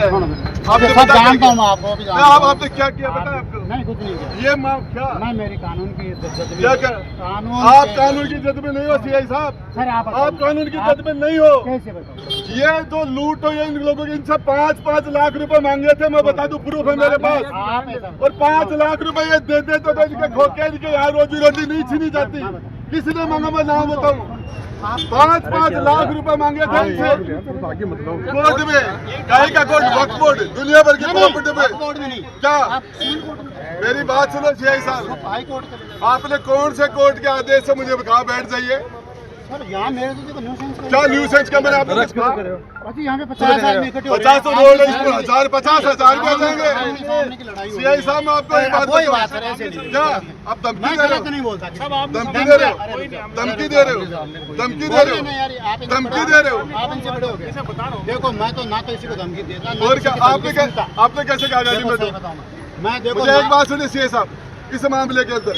आप सब जानता हूँ, मैं आपको भी जानता हूँ। आपने क्या किया पता है आपको? नहीं, कुछ नहीं किया। ये क्या मैं मेरी कानून की इज्जत में क्या क्या आप कानून की इज्जत में नहीं हो सीआई साहब? सर आप कानून की इज्जत में नहीं हो। कैसे बताओ? ये जो लूट हो, ये इन लोगों के इनसे 5-5 लाख रुपए मांगे थे, मैं बता दूं, प्रूफ है मेरे पास। और 5 लाख रुपए ये दे देते तो इनके खोके इनके यहाँ रोजी रोटी नहीं छीनी जाती। किसने मांगा मैं नाम बताऊं? 5-5 लाख रुपए मांगे थे इनसे कोर्ट में। कहीं का कोर्ट? वक्फ बोर्ड, दुनिया भर की प्रॉपर्टी पे। क्या मेरी बात सुनो सीआई साहब, आपने कौन से कोर्ट के आदेश से मुझे कहा बैठ जाइए? सर यहाँ मेरे तो न्यूसेंस क्या न्यूसेंस का? मैंने आपको कहा यहाँ पे 50,000 50 रोड है, इसको 50,000 रुपया देंगे। सीआई साहब मैं आपको एक बात बताऊं, क्या आप धमकी दे रहे हो? नहीं बोलता, धमकी दे रहे हो, धमकी दे रहे हो, धमकी दे रहे हो, धमकी दे रहे हो। आप इनसे बड़े हो गए। देखो मैं तो ना तो इसी को धमकी देता। और क्या आपने कैसे कहा गाड़ी में? मैं देखो मुझे एक बात सुनिए सीआई साहब, इस मामले के अंदर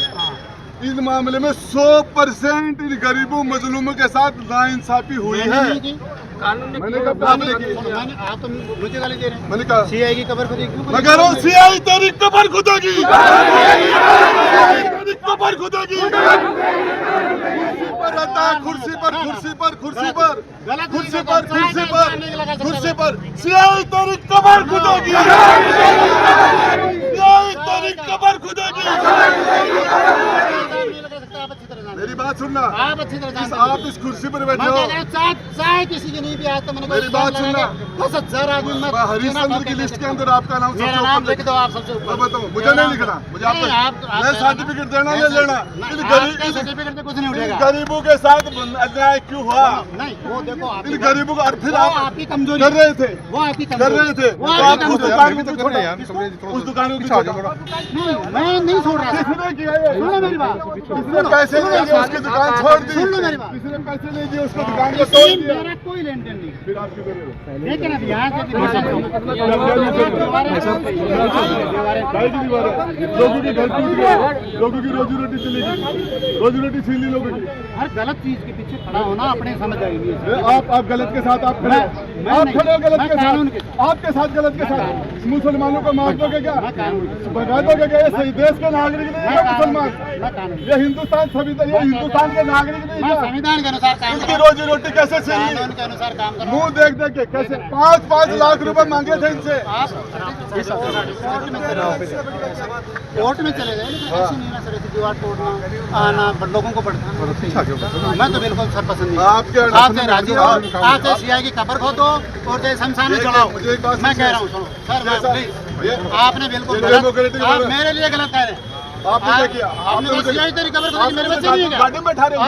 इस मामले में 100% इन गरीबों मजलूमों के साथ नाइंसाफी हुई है। मैंने कहा आप तो मुझे गाली दे रहे हैं। मैंने कहा सीआई की कबर खुदी क्यों? मैं कह रहा हूँ सीआई तेरी कबर खुदेगी, तेरी कबर खुदेगी। कुर्सी पर कुर्सी पर कुर्सी पर कुर्सी पर कुर्सी पर कुर्सी पर सीआई तेरी कबर खुदेगी, सीआई तेरी कबर खुदेगी। मेरी बात सुनना, आप अच्छी तरह आप इस कुर्सी पर बैठे हो। चाहे किसी की नहीं भी आज तो मैंने मेरी बात सुनना, 10,000 आदमी हरिश्चंद्र की लिस्ट के अंदर आपका नाम मेरा नाम लिख दो आप सबसे ऊपर। बताओ, मुझे नहीं लिखना, मुझे आपका मैं सर्टिफिकेट देना नहीं लेना। सर्टिफिकेट से कुछ नहीं उठेगा। गरीबों के साथ अन्याय क्यों हुआ? नहीं वो देखो इन गरीबों को, और फिर आप आपकी कमजोरी कर रहे थे, वो आपकी कर रहे थे, तो आप उस दुकान को छोड़ा, उस दुकान को छोड़ा। मैं नहीं छोड़ रहा। किसने किया ये? सुनो मेरी बात, किसने पैसे नहीं दिए उसकी दुकान छोड़ दी? सुन लो मेरी बात। किसने पैसे नहीं दिए उसको दुकान को तोड़ दिया? मेरा कोई लेन देन नहीं। फिर आप क्यों कर रहे हो? लेकिन अब यहाँ से लोगों के घर टूट गए, लोगों की रोजी रोटी चली गई, रोजी रोटी छीन ली लोगों की। हर गलत चीज के पीछे खड़ा होना अपने समझ आएगी। आप गलत के साथ आप खड़े, आप खड़े हो गलत के साथ, आपके साथ गलत के साथ। मुसलमानों को मार दोगे क्या? भगा दोगे क्या? ये सही देश के नागरिक नहीं है मुसलमान, ये हिंदुस्तान संविधान, ये हिंदुस्तान के नागरिक नहीं है। संविधान के अनुसार काम इनकी रोजी रोटी कैसे छीन ली? कानून के अनुसार काम करो। मुंह देख देख के कैसे 5-5 लाख रुपए मांगे थे इनसे। कोर्ट में चले गए, लेकिन ऐसे नहीं ना सर, ऐसे दीवार तोड़ना आना लोगों को पड़ता। मैं तो बिल्कुल सर पसंद नहीं। आपसे राजी हो, आपसे सीआई की कब्र खोदो और चाहे शमशान में चढ़ाओ। मैं कह रहा हूँ सुनो सर, आपने बिल्कुल गलत, आप मेरे लिए गलत कह रहे हैं। आपने क्या किया? आपने तो सीआई तेरी कब्र खोदी, मेरे बच्चे नहीं है क्या? गाड़ी में बैठा रहे हो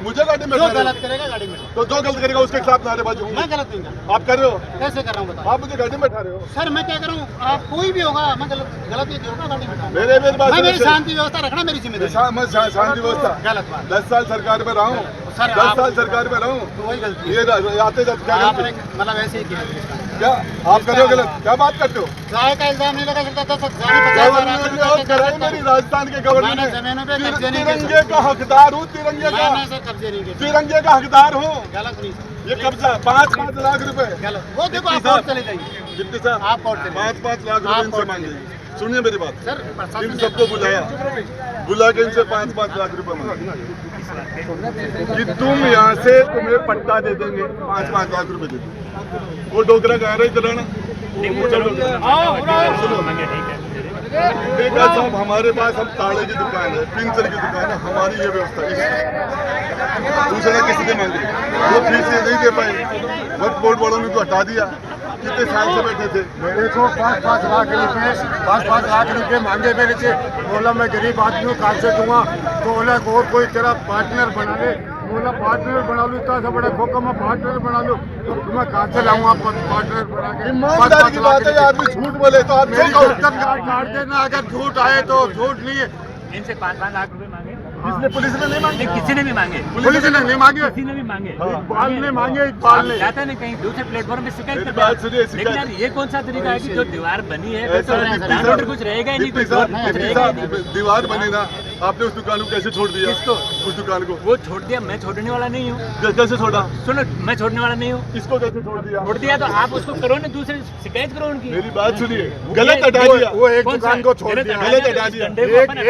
मुझे गाड़ी में जो गलत करेगा गाड़ी में, तो जो गलत करेगा उसके खिलाफ नारेबाजी होगी। मैं गलत नहीं कर रहा। आप कर रहे हो? कैसे कर रहा हूँ बताओ? आप मुझे गाड़ी में बैठा रहे हो। सर मैं क्या करूँ, आप कोई भी होगा, मैं गलत ही होगा गाड़ी में। मेरी बात मैं मेरी शांति व्यवस्था रखना मेरी जिम्मेदारी। मैं शांति व्यवस्था गलत बात। 10 साल सरकार में रहा हूँ, सर 10 साल सरकार में रहा हूँ, तो वही गलती ये आते जाते क्या आपने मतलब ऐसे ही किया। क्या आप कर रहे हो गलत? क्या बात करते हो? चाय का इल्जाम नहीं लगा सकता, 10,000 मेरी राजस्थान के गवर्नर मैंने जमीनों पे कब्जे नहीं किए। तिरंगे का हकदार हूँ, तिरंगे का, मैंने सर कब्जे नहीं किए। तिरंगे का हकदार हूँ। गलत नहीं सर, ये कब्जा 5-5 लाख रुपए गलत। वो देखो आप कोर्ट चले जाइए, जितने साहब आप कोर्ट चले 5-5 लाख रुपए इनसे मांगे। सुनिए मेरी बात, सर इन प्रशासन सबको बुला के इनसे 5-5 लाख रुपए मांगे कि तुम यहाँ से तुम्हें पट्टा दे देंगे, 5-5 लाख रुपए दे देंगे। वो डोगरा कह रहे इधर ना, देखा साहब हमारे पास हम ताड़े की दुकान है, पिंचर की दुकान है, हमारी ये व्यवस्था है। दूसरा किसी ने मांगे, वो फीस नहीं दे पाए, वक्त बोर्ड वालों ने तो हटा दिया। कितने साल से बैठे थे? मेरे को 5-5 लाख रुपए मांगे मेरे से। बोला मैं गरीब आदमी हूँ, कहाँ से दूंगा? तो बोला और कोई तेरा पार्टनर बना ले। बोला पार्टनर बना लूँ, इतना सा बड़ा खोखा मैं पार्टनर बना लूँ, तो मैं कहाँ से लाऊंगा पार्टनर बना के? ईमानदारी की बात है, आदमी झूठ बोले तो आप मेरी काट देना, अगर झूठ आए तो झूठ नहीं है। इनसे 5-5 लाख रुपए मांगे। इसलिए पुलिस ने नहीं मांगे, किसी ने भी मांगे, पुलिस ने नहीं मांगे, किसी ने भी मांगे, इकबाल ने मांगे, इकबाल ने जाता नहीं कहीं दूसरे प्लेटफॉर्म पे शिकायत मेरी करता बात है। सुनिए, लेकिन यार ये कौन सा तरीका है कि जो दीवार बनी है ऐसा तो डिप्टी लैंड ऑर्डर कुछ रहेगा ही नहीं, डिप्टी कुछ और कुछ रहेगा ही नहीं। साहब, दीवार बनी ना, आपने उस दुकान को कैसे छोड़ दिया? किसको? उस दुकान को वो छोड़ दिया, मैं छोड़ने वाला नहीं हूँ। कैसे छोड़ा? सुनो, मैं छोड़ने वाला नहीं हूँ। इसको कैसे छोड़ दिया? छोड़ दिया तो आप उसको करो ना, दूसरे शिकायत करो उनकी। मेरी बात सुनिए, गलत हटा दिया, वो एक कौन सा? दुकान को छोड़ गलत दिया, गलत हटा दिया।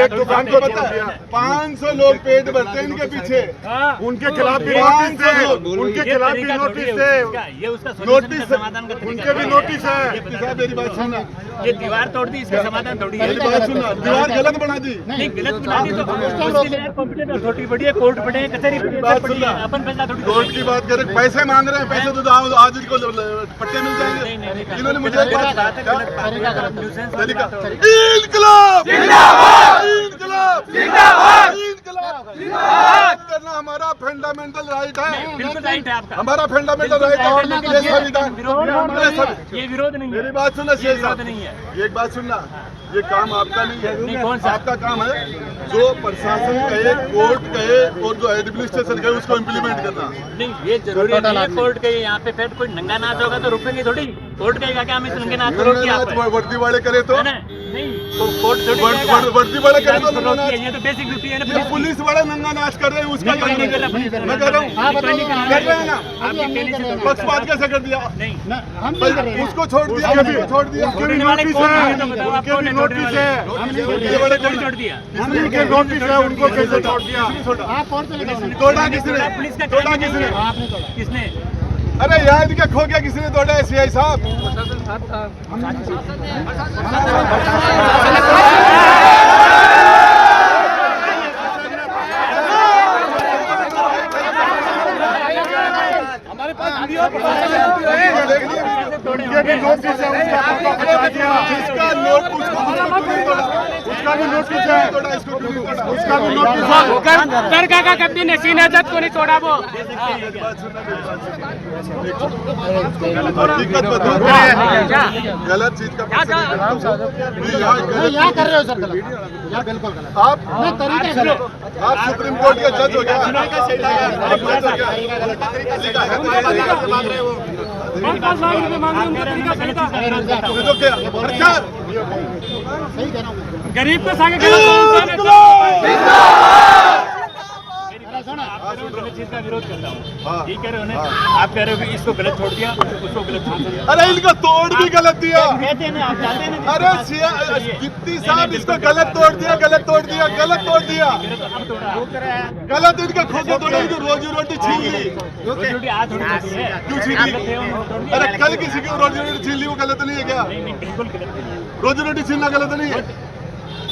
एक दुकान को पता है 500 लोग पेट भरते हैं इनके पीछे, हाँ। उनके खिलाफ भी तो नोटिस है, उनके ये खिलाफ भी तरीका थोड़ी नोटिस है है, उसका, ये उसका नोटिस नोटिस समाधान का तरीका उनके भी है। नोटिस है। डिप्टी साहब मेरी बात सुनना, ये दीवार तोड़ दी, इसका समाधान थोड़ी है। मेरी बात सुनना, दीवार गलत बना दी। नहीं, गलत बना दी तो उसके लिए कॉम्पिटेंट अथॉरिटी बड़ी है, कोर्ट बड़ी है, कचहरी बड़ी है, बात सब बड़ी है। सुनना। अपन फैसला थोड़ी कोर्ट की बात करें, पैसे मांग रहे हैं, पैसे तो दो, आज इनको पट्टे मिल जाएंगे। इन्होंने मुझे एक बात बात है, क्या? गलत बात है, गलत न्यूसेंस वाली तरीका बात हो रही है। इनकलाब जिंदाबाद, इनकलाब जिंदाबाद, इनकलाब जिंदाबाद करना हमारा फंडामेंटल राइट है, बिल्कुल राइट है आपका। हमारा फंडामेंटल राइट है। ये संविधान, ये विरोध नहीं मेरी है, बात सुनना ये शेर विरोध साहब, नहीं है। ये एक बात सुनना, ये काम आपका नहीं नहीं, है, कौन सा? आपका काम है जो प्रशासन कहे, कोर्ट कहे और जो एडमिनिस्ट्रेशन कहे उसको इम्प्लीमेंट करना। नहीं, ये जरूरी नहीं है कोर्ट के यहाँ पे फिर कोई नंगा नाच होगा तो रुकेंगे थोड़ी। कोर्ट कहेगा कि हम इस नंगे नाच को रोकिए आप पे। वर्दी वाले करे तो है ना? नहीं, तो कोर्ट थोड़ी कहेगा। वर्दी वाले करे तो नंगा नाच। ये तो बेसिक ड्यूटी है ना ये पुलिस की। पुलिस वाले नंगा नाच कर रहे हैं, उसका नहीं, नहीं कर रहा पुलिस। मैं कह रहा हूँ कर रहे हैं ना, आपकी पहले से तो- पक्षपात कैसे कर दिया? नहीं, हम नहीं कर रहे हैं। उसको छोड़ दिया, उसके भी- उसको छोड़ दिया। छोड़ने वाले कौन है? तो बताओ, आप उनके कौन भी है छोड़ने नोटिस वाले? है, ये बड़े कौन छोड़ दिया? उनके नोटिस है, उनको कैसे छोड़ दिया? आप कौन से लगाओ ना? तोड़ा किसने? पुलिस का तोड़ा काम नहीं किसने? है। आपने तोड़ा। किसने? अरे यहाँ इनका खो गया, किसने तोड़ा है? सीआई साहब, उनके भी नोटिस है, उसका पक्का बता दिया, इसका नोट उसको नहीं तोड़ा, उसका भी नोटिस है, तोड़ा इसको क्यों नहीं तोड़ा? उसका भी नोटिस है। दरगाह का कभी नसीन आजाद को नहीं तोड़ा वो। दिक्कत बताओ, गलत चीज का नहीं, यहाँ कर रहे हो सर गलत, यहाँ बिल्कुल गलत। आप नहीं, तरीका से गलत। आप सुप्रीम कोर्ट के जज हो गया, आप जज हो गया। 5 लाख रुपए मांगे, उनका तरीका सही था। ये तो क्या प्रचार? सही कह रहा हूँ मैं। गरीब को सागे गलत आप कह रहे हो गलत चीज का विरोध करता हूँ, हाँ। ठीक कह रहे हो ना? आप कह रहे हो कि इसको गलत छोड़ दिया, उसको गलत छोड़ दिया। अरे इनका तोड़ भी गलत दिया। कहते हैं ना, आप जानते हैं ना? अरे डिप्टी साहब इसको गलत तोड़ दिया, गलत तोड़ दिया, गलत तोड़ दिया, अब तोड़ा। गलत इनका खोखे तोड़ा, इनकी रोजी रोटी छीन ली। रोटी आज थोड़ी छोटी है। क्यों छीन आप ली? कहते हो, तोड़ दिया। अरे कल किसी की रोजी रोटी छीन ली, वो गलत नहीं है क्या? नहीं, नहीं, बिल्कुल गलत नहीं है। रोजी रोटी छीनना गलत नहीं है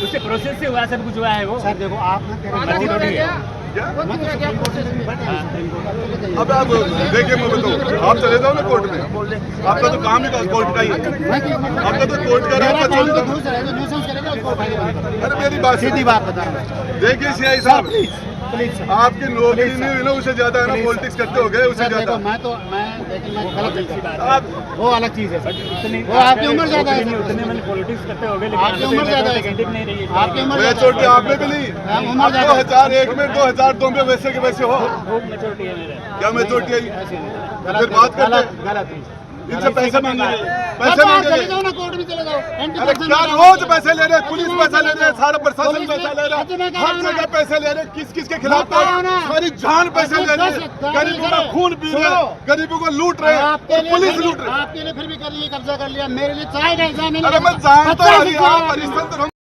उसके प्रोसेस से हुआ, सब कुछ हुआ है वो। सर देखो, आप ना कह रहे मर्जी हो। थोड़ी है। क्या? मैं तो सुप्रीम कोर्ट से भी बैठा हूँ। अब आप देखिए, मैं बताऊँ, आप चले जाओ ना कोर्ट में, आपका तो काम ही कोर्ट का ही है, मैं किस- आपका तो कोर्ट का मेरा आपका काम तो चले दूसरा है, जो न्यूसेंस करेगा उसको उठाइए बात करें। अरे मेरी बात सीधी सीधी बात बता रहा हूँ। देखिए सीआई साहब, प्लीज सर। आपकी नौकरी नहीं हुई ना, उससे ज्यादा है ना पॉलिटिक्स करते हो गए, उससे सर देखो, ज्यादा लेकिन मैं गलत नहीं कर रहा। आप वो अलग चीज है सर। उतनी- वो आपकी उम्र ज्यादा है सर। उतने मैंने पॉलिटिक्स करते हो गए, लेकिन आपकी उम्र ज्यादा है टिकट नहीं रही है। आपकी उम्र मैं ज्यादा छोटी है। आपने भी नहीं, उम्र आप ज्यादा है। 2001 में 2002 में वैसे के वैसे हो, खूब मेच्योरिटी है मेरे। क्या मैं छोटी आई? ऐसे नहीं। फिर बात करते गलत हैं। गलत नहीं। इनसे पैसे मांगेंगे, सर, पैसे तो आप चले मांगेंगे। जाओ ना, कोर्ट में चले जाओ। अरे क्या रोज पैसे ले रहे हैं, पुलिस पैसा ले रहे हैं, सारा प्रशासन पैसा ले रहा है, हर जगह पैसे ले रहे हैं, किस किस के खिलाफ बताओ ना। सारी जान पैसे ले रहे हैं, गरीबों का खून पी रहे हैं, गरीबों को लूट रहे हैं, आपके और लिए पुलिस फिर भी- लूट रही है। आपके लिए फिर भी कर लिए, कब्जा कर लिया, मेरे लिए चाहे का एग्जाम अरे मैं जानता हूँ, परिश्रम तो